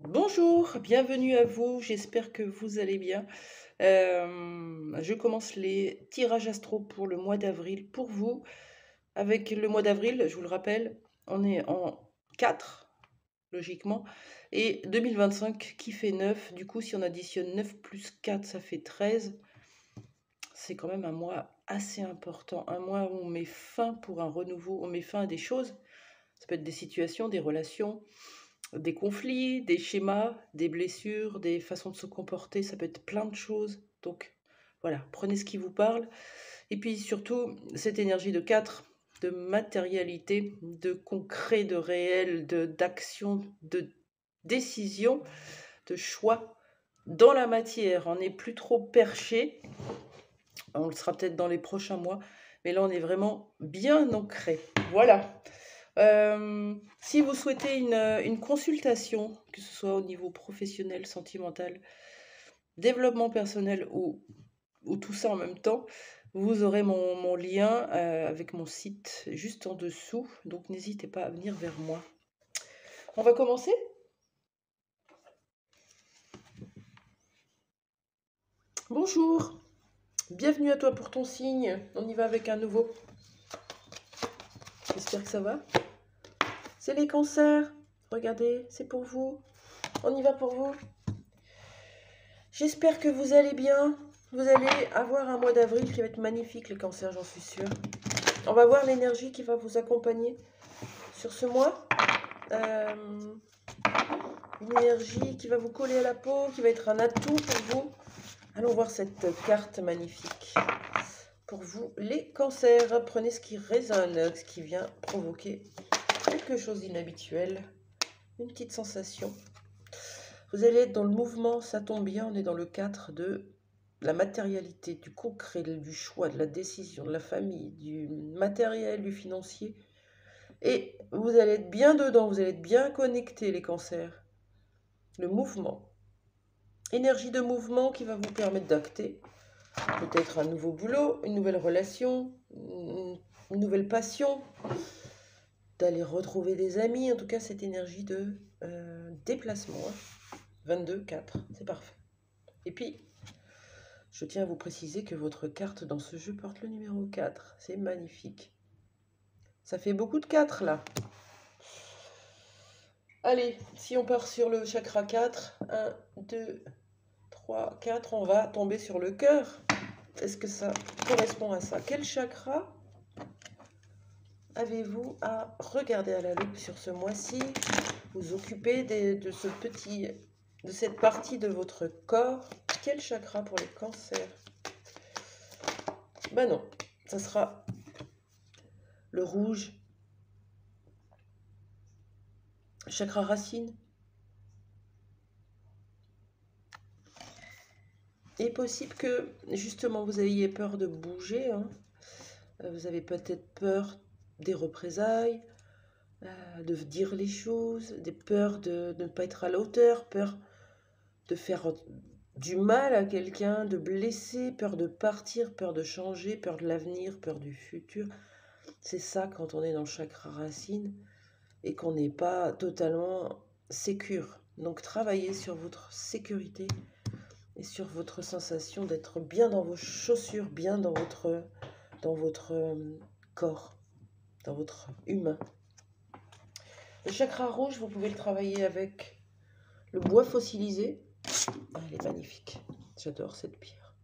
Bonjour, bienvenue à vous, j'espère que vous allez bien. Je commence les tirages astro pour le mois d'avril pour vous. Avec le mois d'avril, je vous le rappelle, on est en 4 logiquement, et 2025 qui fait 9. Du coup, si on additionne 9 plus 4, ça fait 13. C'est quand même un mois assez important, un mois où on met fin pour un renouveau, on met fin à des choses. Ça peut être des situations, des relations, des conflits, des schémas, des blessures, des façons de se comporter, ça peut être plein de choses. Donc voilà, prenez ce qui vous parle. Et puis surtout, cette énergie de 4, de matérialité, de concret, de réel, d'action, de décision, de choix dans la matière. On n'est plus trop perché, on le sera peut-être dans les prochains mois, mais là on est vraiment bien ancré. Voilà. Si vous souhaitez une consultation, que ce soit au niveau professionnel, sentimental, développement personnel ou tout ça en même temps, vous aurez mon lien avec mon site juste en dessous. Donc n'hésitez pas à venir vers moi. On va commencer? Bonjour, bienvenue à toi pour ton signe. On y va avec un nouveau. J'espère que ça va. C'est les cancers. Regardez, c'est pour vous. On y va pour vous. J'espère que vous allez bien. Vous allez avoir un mois d'avril qui va être magnifique, les cancers, j'en suis sûre. On va voir l'énergie qui va vous accompagner sur ce mois. Une énergie qui va vous coller à la peau, qui va être un atout pour vous. Allons voir cette carte magnifique. Pour vous, les cancers, prenez ce qui résonne, ce qui vient provoquer quelque chose d'inhabituel. Une petite sensation. Vous allez être dans le mouvement, ça tombe bien, on est dans le 4 de la matérialité, du concret, du choix, de la décision, de la famille, du matériel, du financier. Et vous allez être bien dedans, vous allez être bien connectés, les cancers. Le mouvement. Énergie de mouvement qui va vous permettre d'acter peut-être un nouveau boulot, une nouvelle relation, une nouvelle passion, d'aller retrouver des amis. En tout cas, cette énergie de déplacement. 22, 4, c'est parfait. Et puis, je tiens à vous préciser que votre carte dans ce jeu porte le numéro 4. C'est magnifique. Ça fait beaucoup de 4 là. Allez, si on part sur le chakra 4, 1, 2, 3, 4, on va tomber sur le cœur. Est-ce que ça correspond à ça? Quel chakra avez-vous à regarder à la loupe sur ce mois-ci? Vous occupez de cette partie de votre corps. Quel chakra pour les cancers? Ben non, ça sera le rouge. Chakra racine. Il est possible que justement vous ayez peur de bouger. Hein. Vous avez peut-être peur des représailles, de dire les choses, des peurs de ne pas être à la hauteur, peur de faire du mal à quelqu'un, de blesser, peur de partir, peur de changer, peur de l'avenir, peur du futur. C'est ça quand on est dans le chakra racine et qu'on n'est pas totalement sécure. Donc travaillez sur votre sécurité et sur votre sensation d'être bien dans vos chaussures, bien dans votre corps, dans votre humain. Le chakra rouge, vous pouvez le travailler avec le bois fossilisé. Ah, elle est magnifique. J'adore cette pierre.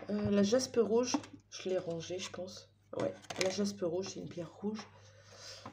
La jaspe rouge, je l'ai rangée, je pense. Ouais, la jaspe rouge, c'est une pierre rouge.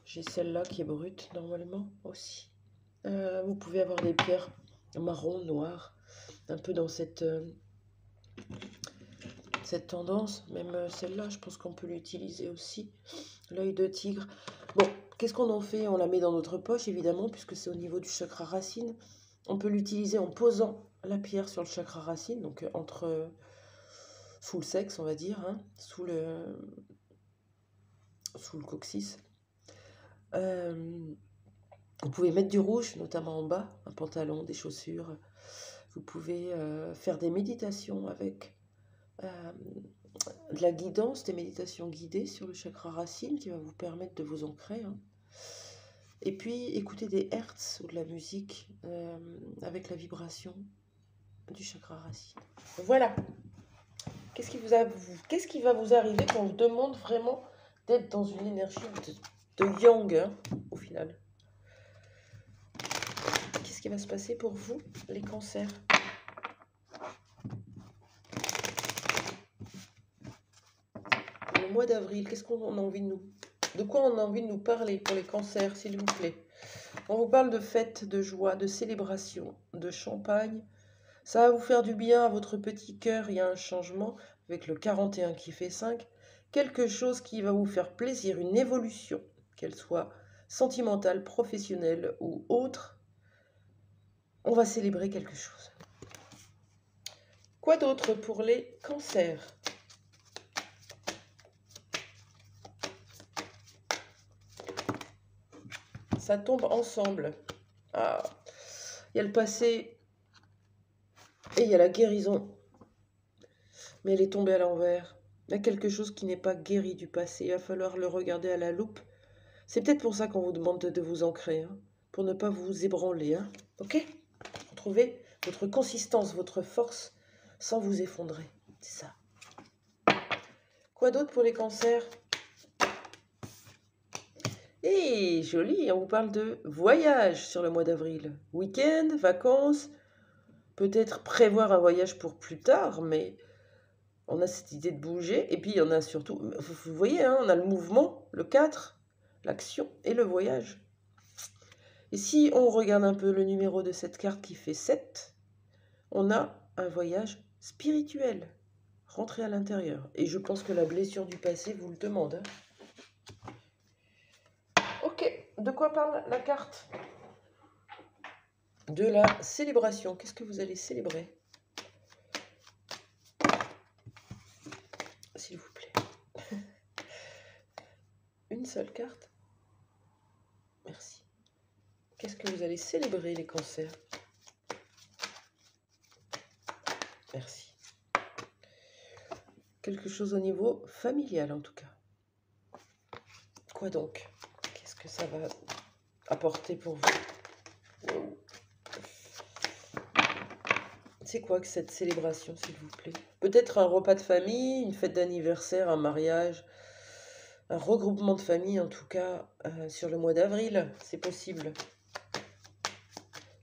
J'ai celle-là qui est brute, normalement, aussi. Vous pouvez avoir des pierres marron, noires, un peu dans cette tendance. Même celle-là, je pense qu'on peut l'utiliser aussi. L'œil de tigre. Bon, qu'est-ce qu'on en fait? On la met dans notre poche, évidemment, puisque c'est au niveau du chakra racine. On peut l'utiliser en posant la pierre sur le chakra racine, donc sous le sexe, on va dire, hein, sous le coccyx. Vous pouvez mettre du rouge, notamment en bas, un pantalon, des chaussures. Vous pouvez faire des méditations avec de la guidance, des méditations guidées sur le chakra racine qui va vous permettre de vous ancrer. Hein. Et puis, écoutez des hertz ou de la musique avec la vibration du chakra racine. Voilà. Qu'est-ce qui va vous arriver quand on vous demande vraiment d'être dans une énergie de yang, hein, au final? Qu'est-ce qui va se passer pour vous, les cancers? Le mois d'avril, qu'est-ce qu'on a envie de quoi on a envie de nous parler pour les cancers, s'il vous plaît? On vous parle de fêtes, de joie, de célébration, de champagne. Ça va vous faire du bien à votre petit cœur. Il y a un changement avec le 41 qui fait 5. Quelque chose qui va vous faire plaisir, une évolution, qu'elle soit sentimentale, professionnelle ou autre. On va célébrer quelque chose. Quoi d'autre pour les cancers? Ça tombe ensemble. Ah, il y a le passé et il y a la guérison. Mais elle est tombée à l'envers. Il y a quelque chose qui n'est pas guéri du passé. Il va falloir le regarder à la loupe. C'est peut-être pour ça qu'on vous demande de vous ancrer, hein, pour ne pas vous ébranler. Hein. Ok? Retrouvez votre consistance, votre force, sans vous effondrer. C'est ça. Quoi d'autre pour les cancers? Eh, joli, on vous parle de voyage sur le mois d'avril. Week-end, vacances, peut-être prévoir un voyage pour plus tard, mais on a cette idée de bouger. Et puis, il y en a surtout, vous voyez, hein, on a le mouvement, le 4, l'action et le voyage. Et si on regarde un peu le numéro de cette carte qui fait 7, on a un voyage spirituel, rentrer à l'intérieur. Et je pense que la blessure du passé vous le demande. Hein. Ok, de quoi parle la carte? De la célébration. Qu'est-ce que vous allez célébrer? S'il vous plaît. Une seule carte? Merci. Qu'est-ce que vous allez célébrer, les cancers? Merci. Quelque chose au niveau familial, en tout cas. Quoi donc? Qu'est-ce que ça va apporter pour vous? Wow. C'est quoi que cette célébration, s'il vous plaît? Peut-être un repas de famille, une fête d'anniversaire, un mariage, un regroupement de famille, en tout cas, sur le mois d'avril, c'est possible.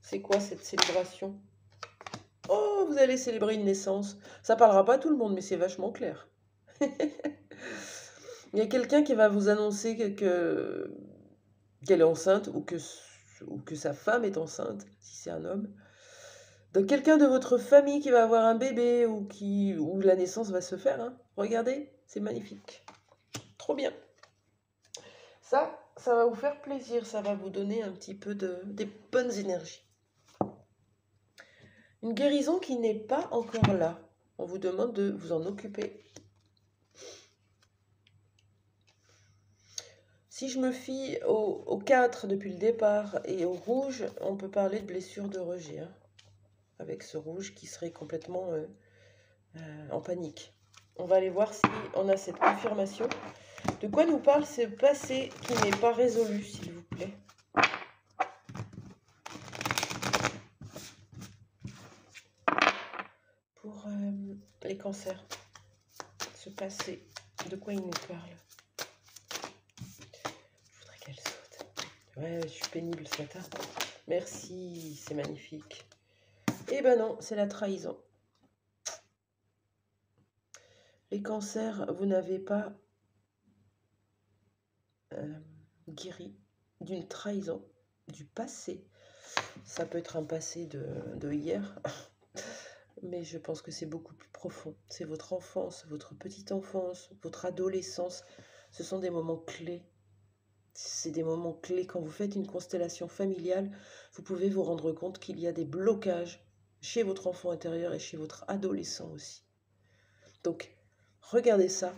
C'est quoi cette célébration? Oh, vous allez célébrer une naissance. Ça parlera pas à tout le monde, mais c'est vachement clair. Il y a quelqu'un qui va vous annoncer qu'elle est enceinte ou que sa femme est enceinte, si c'est un homme. Donc quelqu'un de votre famille qui va avoir un bébé ou la naissance va se faire. Hein. Regardez, c'est magnifique. Trop bien. Ça va vous faire plaisir, ça va vous donner un petit peu des bonnes énergies. Une guérison qui n'est pas encore là. On vous demande de vous en occuper. Si je me fie au 4 depuis le départ et au rouge, on peut parler de blessure de rejet. Hein, avec ce rouge qui serait complètement en panique. On va aller voir si on a cette confirmation. De quoi nous parle ce passé qui n'est pas résolu, s'il vous plaît? Pour les cancers, ce passé, de quoi il nous parle? Je voudrais qu'elle saute. Ouais, je suis pénible ce matin. Merci, c'est magnifique. Eh ben non, c'est la trahison. Les cancers, vous n'avez pas guéri d'une trahison, du passé. Ça peut être un passé de hier, mais je pense que c'est beaucoup plus profond. C'est votre enfance, votre petite enfance, votre adolescence. Ce sont des moments clés. C'est des moments clés. Quand vous faites une constellation familiale, vous pouvez vous rendre compte qu'il y a des blocages chez votre enfant intérieur et chez votre adolescent aussi. Donc, regardez ça.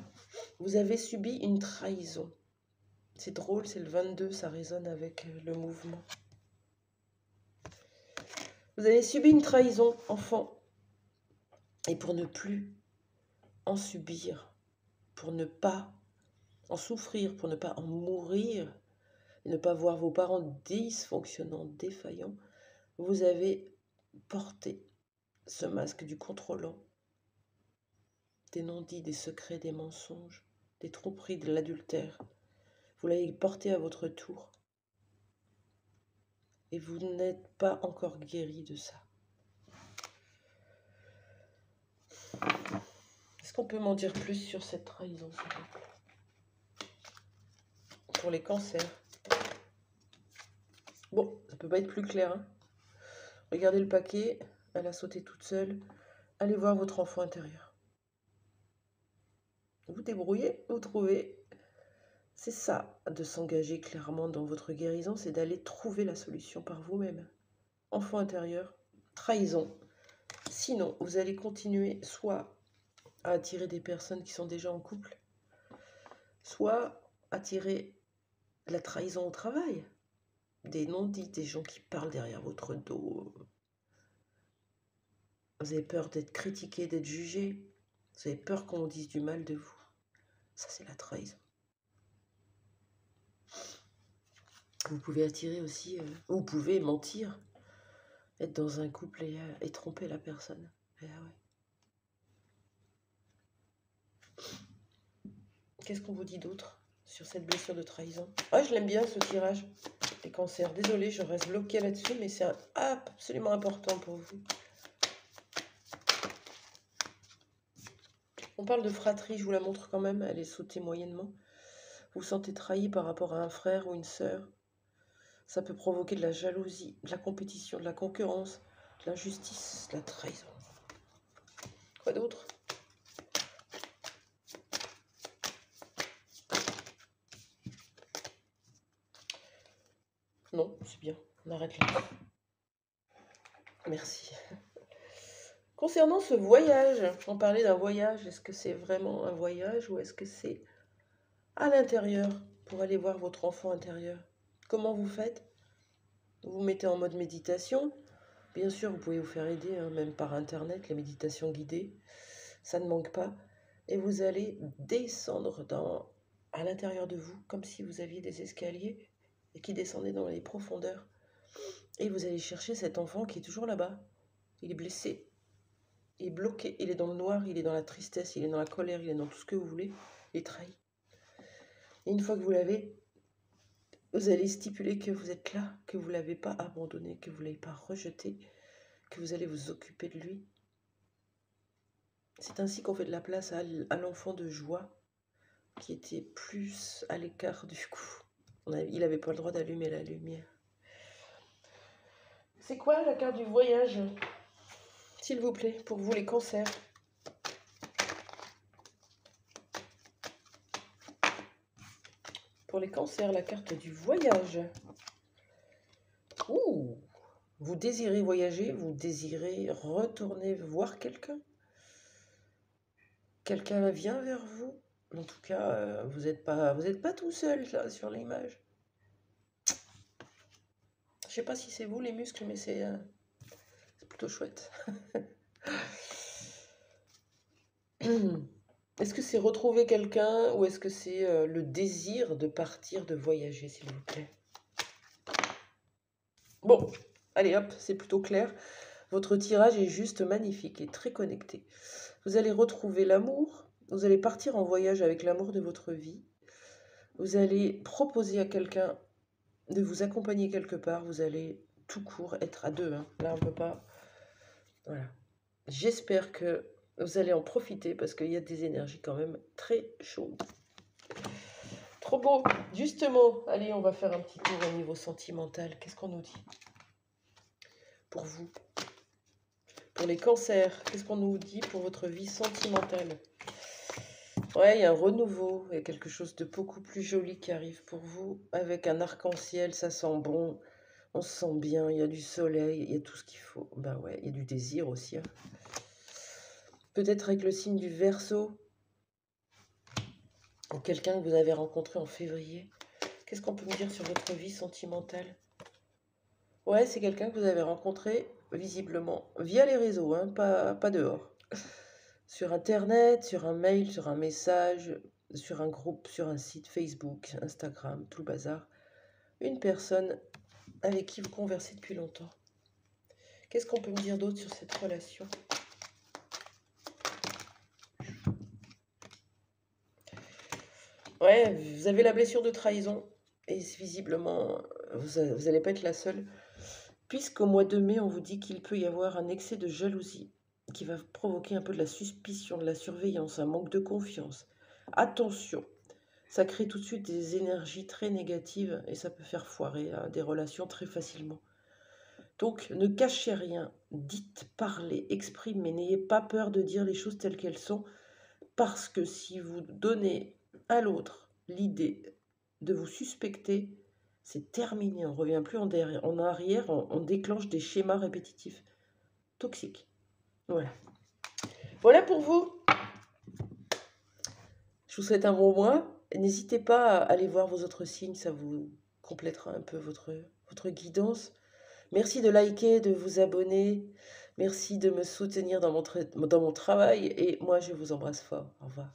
Vous avez subi une trahison. C'est drôle, c'est le 22, ça résonne avec le mouvement. Vous avez subi une trahison, enfant. Et pour ne plus en subir, pour ne pas en souffrir, pour ne pas en mourir, et ne pas voir vos parents dysfonctionnants, défaillants, vous avez porté ce masque du contrôlant, des non-dits, des secrets, des mensonges, des tromperies, de l'adultère. Vous l'avez porté à votre tour et vous n'êtes pas encore guéri de ça. Est-ce qu'on peut m'en dire plus sur cette trahison, s'il vous plaît? Pour les cancers. Bon, ça peut pas être plus clair, hein. Regardez le paquet, elle a sauté toute seule. Allez voir votre enfant intérieur. Vous débrouillez, vous trouvez. C'est ça, de s'engager clairement dans votre guérison, c'est d'aller trouver la solution par vous-même. Enfant intérieur, trahison. Sinon, vous allez continuer soit à attirer des personnes qui sont déjà en couple, soit attirer la trahison au travail. Des non-dits, des gens qui parlent derrière votre dos. Vous avez peur d'être critiqué, d'être jugé. Vous avez peur qu'on vous dise du mal de vous. Ça, c'est la trahison. Vous pouvez attirer aussi, vous pouvez mentir, être dans un couple et tromper la personne. Eh ouais. Qu'est-ce qu'on vous dit d'autre sur cette blessure de trahison? Ah, je l'aime bien ce tirage, les cancers. Désolée, je reste bloquée là-dessus, mais c'est absolument important pour vous. On parle de fratrie, je vous la montre quand même, elle est sautée moyennement. Vous vous sentez trahi par rapport à un frère ou une sœur. Ça peut provoquer de la jalousie, de la compétition, de la concurrence, de l'injustice, de la trahison. Quoi d'autre? Non, c'est bien, on arrête là. Merci. Concernant ce voyage, on parlait d'un voyage, est-ce que c'est vraiment un voyage ou est-ce que c'est à l'intérieur pour aller voir votre enfant intérieur? Comment vous faites? Vous vous mettez en mode méditation. Bien sûr, vous pouvez vous faire aider, hein, même par internet, les méditations guidées, ça ne manque pas. Et vous allez descendre à l'intérieur de vous, comme si vous aviez des escaliers et qui descendaient dans les profondeurs. Et vous allez chercher cet enfant qui est toujours là-bas. Il est blessé, il est bloqué, il est dans le noir, il est dans la tristesse, il est dans la colère, il est dans tout ce que vous voulez, il est trahi. Et une fois que vous l'avez, vous allez stipuler que vous êtes là, que vous ne l'avez pas abandonné, que vous ne l'avez pas rejeté, que vous allez vous occuper de lui. C'est ainsi qu'on fait de la place à l'enfant de joie qui était plus à l'écart du coup. Il n'avait pas le droit d'allumer la lumière. C'est quoi la carte du voyage, s'il vous plaît, pour vous les cancers? Pour les cancers, la carte du voyage. Ouh, vous désirez voyager, vous désirez retourner voir quelqu'un. Quelqu'un vient vers vous. En tout cas, vous n'êtes pas tout seul là sur l'image. Je sais pas si c'est vous les muscles, mais c'est plutôt chouette. Est-ce que c'est retrouver quelqu'un ou est-ce que c'est le désir de partir, de voyager, s'il vous plaît? Bon, allez hop, c'est plutôt clair. Votre tirage est juste magnifique et très connecté. Vous allez retrouver l'amour, vous allez partir en voyage avec l'amour de votre vie. Vous allez proposer à quelqu'un de vous accompagner quelque part. Vous allez tout court être à deux, hein. Là, on ne peut pas... Voilà. J'espère que vous allez en profiter parce qu'il y a des énergies quand même très chaudes. Trop beau. Justement, allez, on va faire un petit tour au niveau sentimental. Qu'est-ce qu'on nous dit pour vous? Pour les cancers, qu'est-ce qu'on nous dit pour votre vie sentimentale? Ouais, il y a un renouveau, il y a quelque chose de beaucoup plus joli qui arrive pour vous. Avec un arc-en-ciel, ça sent bon, on se sent bien, il y a du soleil, il y a tout ce qu'il faut. Ben ouais, il y a du désir aussi, hein. Peut-être avec le signe du Verseau, ou quelqu'un que vous avez rencontré en février. Qu'est-ce qu'on peut me dire sur votre vie sentimentale? Ouais, c'est quelqu'un que vous avez rencontré visiblement via les réseaux, hein, pas dehors. Sur Internet, sur un mail, sur un message, sur un groupe, sur un site Facebook, Instagram, tout le bazar. une personne avec qui vous conversez depuis longtemps. Qu'est-ce qu'on peut me dire d'autre sur cette relation? Ouais, vous avez la blessure de trahison. Et visiblement, vous n'allez pas être la seule. Puisqu'au mois de mai, on vous dit qu'il peut y avoir un excès de jalousie qui va provoquer un peu de la suspicion, de la surveillance, un manque de confiance. Attention, ça crée tout de suite des énergies très négatives et ça peut faire foirer des relations très facilement. Donc, ne cachez rien, dites, parlez, exprimez, mais n'ayez pas peur de dire les choses telles qu'elles sont, parce que si vous donnez à l'autre l'idée de vous suspecter, c'est terminé, on ne revient plus en arrière, on déclenche des schémas répétitifs toxiques. Voilà. Voilà pour vous. Je vous souhaite un bon mois. N'hésitez pas à aller voir vos autres signes, ça vous complétera un peu votre guidance. Merci de liker, de vous abonner. Merci de me soutenir dans mon travail. Et moi, je vous embrasse fort. Au revoir.